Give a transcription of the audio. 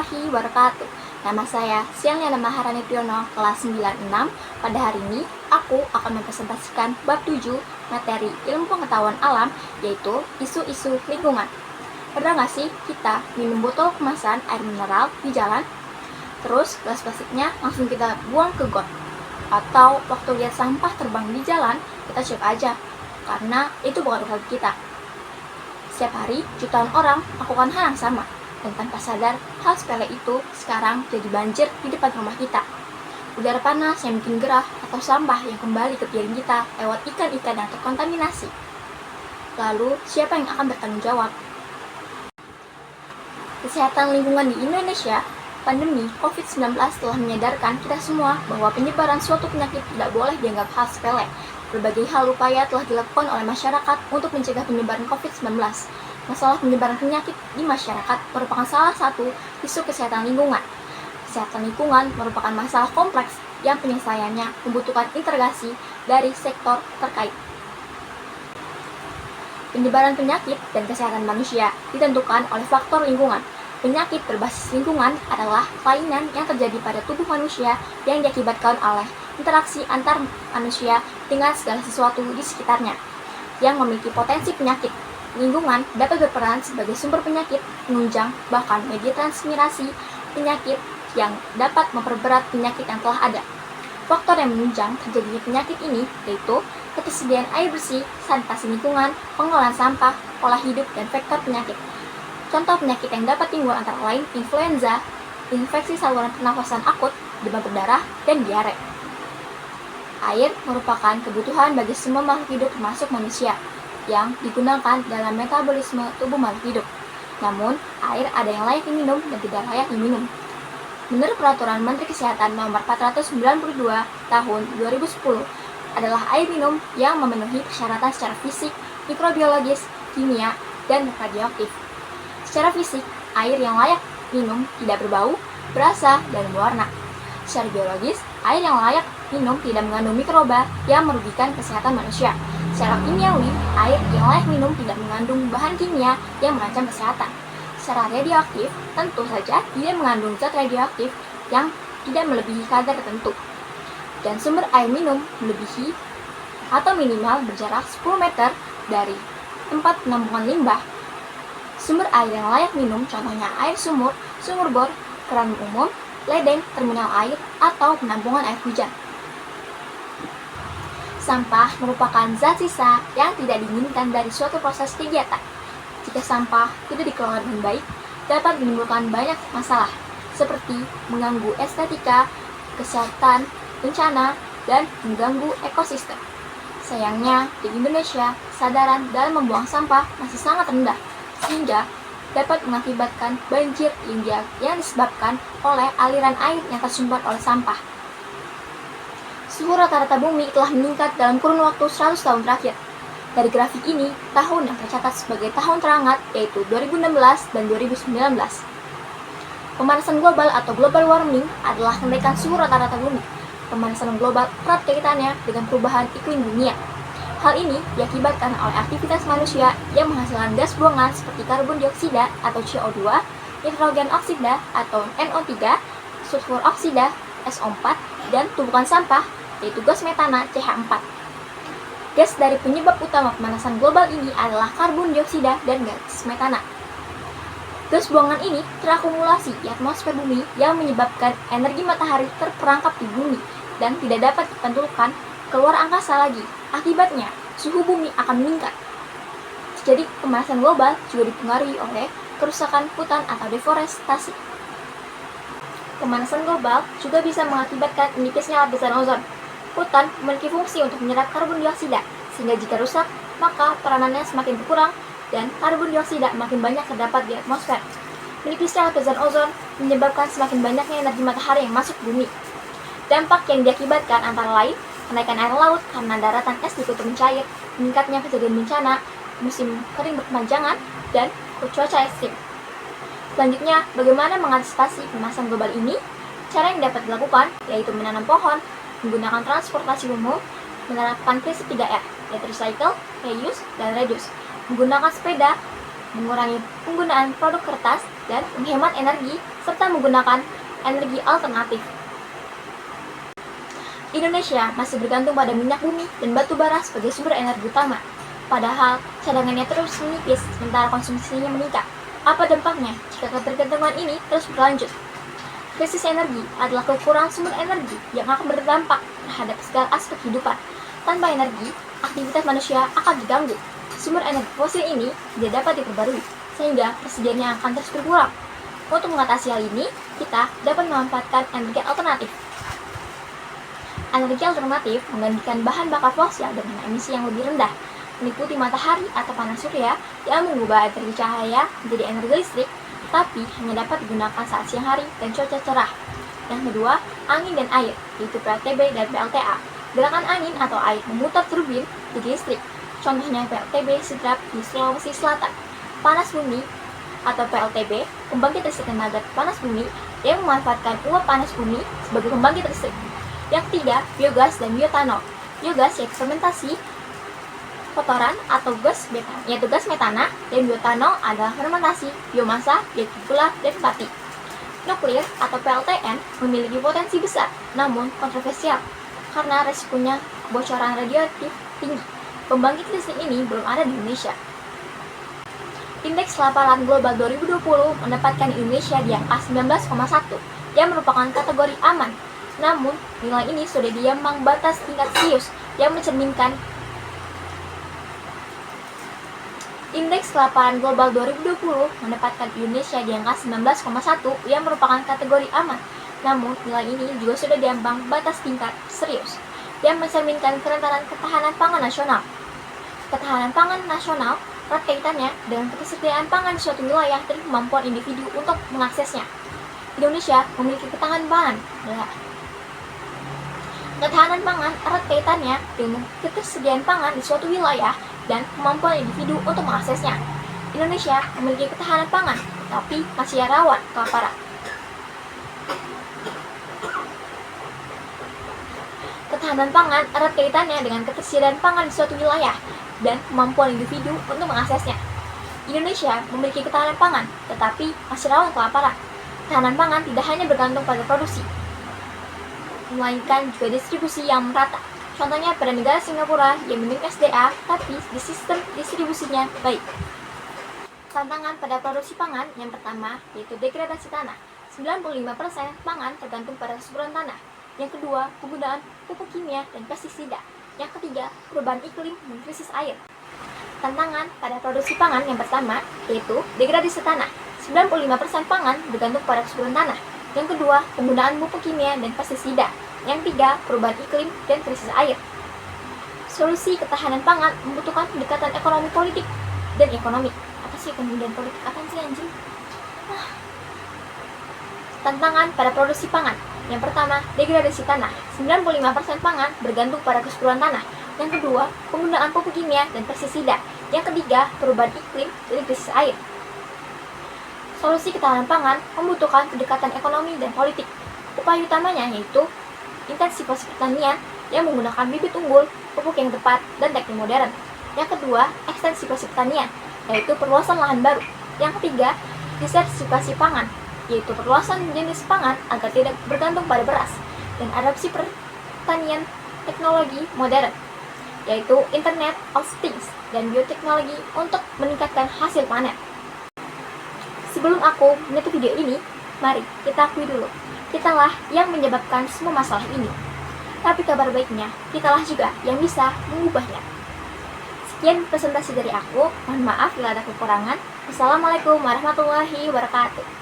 warahmatullahi wabarakatuh. Nama saya Siangyana Maharani Priyono, kelas 96. Pada hari ini, aku akan mempresentasikan bab 7 materi ilmu pengetahuan alam, yaitu isu-isu lingkungan. Pernah nggak sih kita minum botol kemasan air mineral di jalan, terus gelas plastiknya langsung kita buang ke got? Atau waktu lihat sampah terbang di jalan, kita cuek aja, karena itu bukan urusan kita. Setiap hari, jutaan orang melakukan hal yang sama, dan tanpa sadar, hal sepele itu sekarang jadi banjir di depan rumah kita. Udara panas yang bikin gerah, atau sampah yang kembali ke piring kita lewat ikan-ikan yang terkontaminasi. Lalu, siapa yang akan bertanggung jawab? Kesehatan lingkungan di Indonesia, pandemi COVID-19 telah menyadarkan kita semua bahwa penyebaran suatu penyakit tidak boleh dianggap hal sepele. Berbagai hal upaya telah dilakukan oleh masyarakat untuk mencegah penyebaran COVID-19. Masalah penyebaran penyakit di masyarakat merupakan salah satu isu kesehatan lingkungan. Kesehatan lingkungan merupakan masalah kompleks yang penyelesaiannya membutuhkan integrasi dari sektor terkait. Penyebaran penyakit dan kesehatan manusia ditentukan oleh faktor lingkungan. Penyakit berbasis lingkungan adalah kelainan yang terjadi pada tubuh manusia yang diakibatkan oleh interaksi antar manusia dengan segala sesuatu di sekitarnya yang memiliki potensi penyakit. Lingkungan dapat berperan sebagai sumber penyakit, penunjang, bahkan media transmisi penyakit yang dapat memperberat penyakit yang telah ada. Faktor yang menunjang terjadinya penyakit ini yaitu ketersediaan air bersih, sanitasi lingkungan, pengolahan sampah, pola hidup, dan vektor penyakit. Contoh penyakit yang dapat timbul antara lain influenza, infeksi saluran pernafasan akut, demam berdarah, dan diare. Air merupakan kebutuhan bagi semua makhluk hidup termasuk manusia yang digunakan dalam metabolisme tubuh makhluk hidup. Namun, air ada yang layak diminum dan tidak layak diminum. Menurut Peraturan Menteri Kesehatan Nomor 492 Tahun 2010, adalah air minum yang memenuhi persyaratan secara fisik, mikrobiologis, kimia, dan radioaktif. Secara fisik, air yang layak minum tidak berbau, berasa, dan berwarna. Secara biologis, air yang layak minum tidak mengandung mikroba yang merugikan kesehatan manusia. Secara kimiawi, air yang layak minum tidak mengandung bahan kimia yang mengancam kesehatan. Secara radioaktif, tentu saja tidak mengandung zat radioaktif yang tidak melebihi kadar tertentu. Dan sumber air minum melebihi atau minimal berjarak 10 meter dari tempat penampungan limbah. Sumber air yang layak minum contohnya air sumur, sumur bor, keran umum, ledeng, terminal air, atau penampungan air hujan. Sampah merupakan zat sisa yang tidak diinginkan dari suatu proses kegiatan. Jika sampah tidak dikelola dengan baik, dapat menimbulkan banyak masalah, seperti mengganggu estetika, kesehatan, bencana, dan mengganggu ekosistem. Sayangnya, di Indonesia, kesadaran dalam membuang sampah masih sangat rendah, sehingga dapat mengakibatkan banjir yang disebabkan oleh aliran air yang tersumbat oleh sampah. Suhu rata-rata bumi telah meningkat dalam kurun waktu 100 tahun terakhir. Dari grafik ini, tahun yang tercatat sebagai tahun terhangat yaitu 2016 dan 2019. Pemanasan global atau global warming adalah kenaikan suhu rata-rata bumi. Pemanasan global erat kaitannya dengan perubahan iklim dunia. Hal ini diakibatkan oleh aktivitas manusia yang menghasilkan gas buangan seperti karbon dioksida atau CO2, nitrogen oksida atau NO3, sulfur oksida SO4, dan tumpukan sampah yaitu gas metana CH4. Gas dari penyebab utama pemanasan global ini adalah karbon dioksida dan gas metana. Gas buangan ini terakumulasi di atmosfer bumi yang menyebabkan energi matahari terperangkap di bumi dan tidak dapat dipantulkan keluar angkasa lagi. Akibatnya, suhu bumi akan meningkat. Jadi, pemanasan global juga dipengaruhi oleh kerusakan hutan atau deforestasi. Pemanasan global juga bisa mengakibatkan menipisnya lapisan ozon. Hutan memiliki fungsi untuk menyerap karbon dioksida, sehingga jika rusak, maka peranannya semakin berkurang dan karbon dioksida makin banyak terdapat di atmosfer. Menipisnya lapisan ozon menyebabkan semakin banyaknya energi matahari yang masuk ke bumi. Dampak yang diakibatkan antara lain kenaikan air laut karena daratan es di kutub mencair, meningkatnya kejadian bencana, musim kering berkepanjangan, dan cuaca ekstrim. Selanjutnya, bagaimana mengantisipasi pemanasan global ini? Cara yang dapat dilakukan yaitu menanam pohon, menggunakan transportasi umum, menerapkan prinsip 3R, yaitu recycle, reuse, dan reduce, menggunakan sepeda, mengurangi penggunaan produk kertas, dan menghemat energi, serta menggunakan energi alternatif. Indonesia masih bergantung pada minyak bumi dan batu bara sebagai sumber energi utama. Padahal, cadangannya terus menipis sementara konsumsinya meningkat. Apa dampaknya jika ketergantungan ini terus berlanjut? Krisis energi adalah kekurangan sumber energi yang akan berdampak terhadap segala aspek kehidupan. Tanpa energi, aktivitas manusia akan diganggu. Sumber energi fosil ini tidak dapat diperbarui, sehingga persediaannya akan terus berkurang. Untuk mengatasi hal ini, kita dapat memanfaatkan energi alternatif. Energi alternatif menggantikan bahan bakar fosil dengan emisi yang lebih rendah, meliputi matahari atau panas surya yang mengubah energi cahaya menjadi energi listrik, tapi hanya dapat digunakan saat siang hari dan cuaca cerah. Yang kedua, angin dan air, yaitu PLTB dan PLTA. Gerakan angin atau air memutar turbin jadi listrik. Contohnya PLTB Sidrap di Sulawesi Selatan. Panas bumi atau PLTB, pembangkit listrik tenaga panas bumi yang memanfaatkan uap panas bumi sebagai pembangkit listrik. Yang ketiga, biogas dan bioetanol. Biogas yaitu fermentasi kotoran atau gas metana, yaitu gas metana, dan bioetanol adalah fermentasi biomasa yaitu gula dan pati. Nuklir atau PLTN memiliki potensi besar, namun kontroversial karena resikonya kebocoran radioaktif tinggi. Pembangkit listrik ini belum ada di Indonesia. Indeks Kelaparan Global 2020 menempatkan Indonesia di angka 19,1 yang merupakan kategori aman. Namun, nilai ini sudah diambang batas tingkat serius yang mencerminkan Indeks Kelaparan Global 2020 menempatkan Indonesia di angka 19,1 yang merupakan kategori aman. Namun, nilai ini juga sudah diambang batas tingkat serius yang mencerminkan kerentanan ketahanan pangan nasional. Ketahanan pangan nasional erat kaitannya dengan ketersediaan pangan di suatu wilayah dan kemampuan individu untuk mengaksesnya. Indonesia memiliki ketahanan pangan. Ketahanan pangan erat kaitannya dengan ketersediaan pangan di suatu wilayah dan kemampuan individu untuk mengaksesnya. Indonesia memiliki ketahanan pangan, tapi masih rawan kelaparan. Ketahanan pangan erat kaitannya dengan ketersediaan pangan di suatu wilayah dan kemampuan individu untuk mengaksesnya. Indonesia memiliki ketahanan pangan, tetapi masih rawan kelaparan. Ketahanan pangan tidak hanya bergantung pada produksi, melainkan juga distribusi yang merata. Contohnya pada negara Singapura yang minim SDA, tapi di sistem distribusinya baik. Tantangan pada produksi pangan yang pertama yaitu degradasi tanah. 95% pangan tergantung pada kesuburan tanah. Yang kedua, penggunaan pupuk kimia dan pestisida. Yang ketiga, perubahan iklim dan krisis air. Tantangan pada produksi pangan yang pertama yaitu degradasi tanah. 95% pangan bergantung pada kesuburan tanah. Yang kedua, penggunaan pupuk kimia dan pestisida. Yang ketiga, perubahan iklim dan krisis air. Solusi ketahanan pangan membutuhkan pendekatan ekonomi politik dan ekonomi. Apa sih kemudian politik? Apaan sih anjing? Tantangan pada produksi pangan. Yang pertama, degradasi tanah. 95% pangan bergantung pada kesuburan tanah. Yang kedua, penggunaan pupuk kimia dan pestisida. Yang ketiga, perubahan iklim dan krisis air. Solusi ketahanan pangan membutuhkan pendekatan ekonomi dan politik. Upaya utamanya yaitu intensifikasi pertanian yang menggunakan bibit unggul, pupuk yang tepat, dan teknik modern. Yang kedua, ekstensifikasi pertanian, yaitu perluasan lahan baru. Yang ketiga, diversifikasi pangan, yaitu perluasan jenis pangan agar tidak bergantung pada beras, dan adopsi pertanian teknologi modern, yaitu Internet of Things dan bioteknologi untuk meningkatkan hasil panen. Sebelum aku menutup video ini, mari kita akui dulu, kitalah yang menyebabkan semua masalah ini. Tapi kabar baiknya, kitalah juga yang bisa mengubahnya. Sekian presentasi dari aku, mohon maaf bila ada kekurangan. Wassalamualaikum warahmatullahi wabarakatuh.